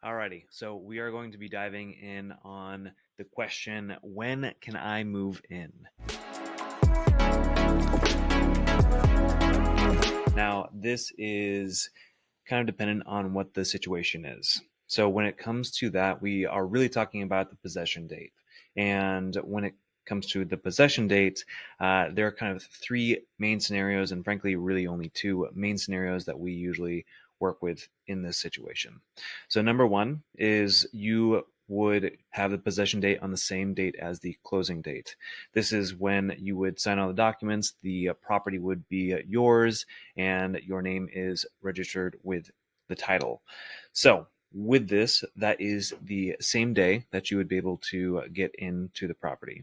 Alrighty, so we are going to be diving in on the question, when can I move in? Now, this is kind of dependent on what the situation is. So when it comes to that, we are really talking about the possession date. And when it comes to the possession date, there are kind of three main scenarios, and frankly, really only two main scenarios that we usually work with in this situation. So number one is you would have the possession date on the same date as the closing date. This is when you would sign all the documents, the property would be yours, and your name is registered with the title. So with this, that is the same day that you would be able to get into the property.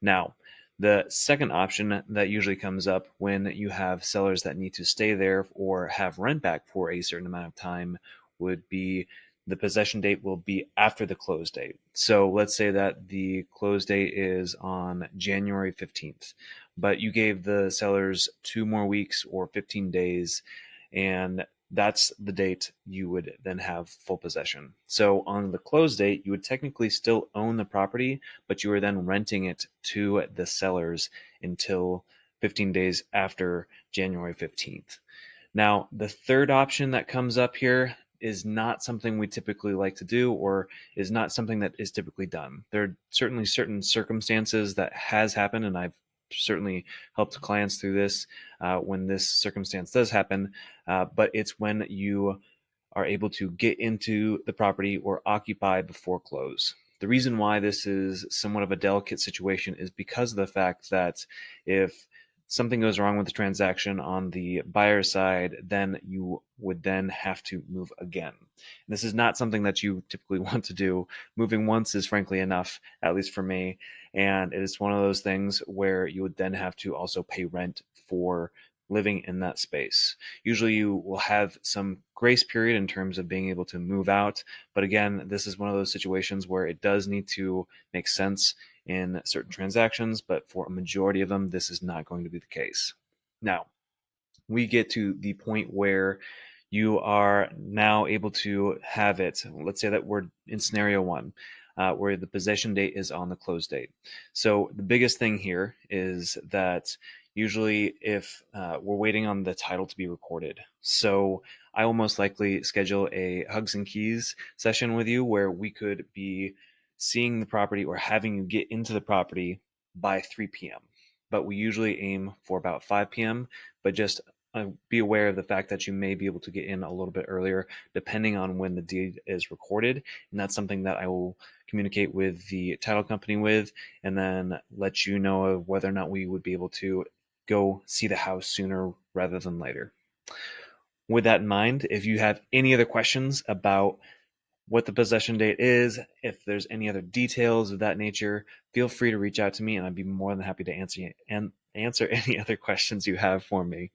Now, the second option that usually comes up when you have sellers that need to stay there or have rent back for a certain amount of time would be the possession date will be after the close date. So let's say that the close date is on January 15th, but you gave the sellers 2 more weeks or 15 days, and that's the date you would then have full possession. So on the close date, you would technically still own the property, but you are then renting it to the sellers until 15 days after January 15th. Now, the third option that comes up here is not something we typically like to do, or is not something that is typically done. There are certainly certain circumstances that has happened, and I've certainly helped clients through this when this circumstance does happen, but it's when you are able to get into the property or occupy before close. The reason why this is somewhat of a delicate situation is because of the fact that if something goes wrong with the transaction on the buyer side, then you would then have to move again. And this is not something that you typically want to do. Moving once is frankly enough, at least for me. And it is one of those things where you would then have to also pay rent for living in that space. Usually you will have some grace period in terms of being able to move out. But again, this is one of those situations where it does need to make sense in certain transactions, but for a majority of them, this is not going to be the case. Now, we get to the point where you are now able to have it. Let's say that we're in scenario one, where the possession date is on the close date. So the biggest thing here is that usually if we're waiting on the title to be recorded. So I will most likely schedule a hugs and keys session with you where we could be seeing the property or having you get into the property by 3 p.m. But we usually aim for about 5 p.m. But just be aware of the fact that you may be able to get in a little bit earlier depending on when the deed is recorded. And that's something that I will communicate with the title company with, and then let you know of whether or not we would be able to go see the house sooner rather than later. With that in mind, if you have any other questions about what the possession date is, if there's any other details of that nature, feel free to reach out to me and I'd be more than happy to answer any other questions you have for me.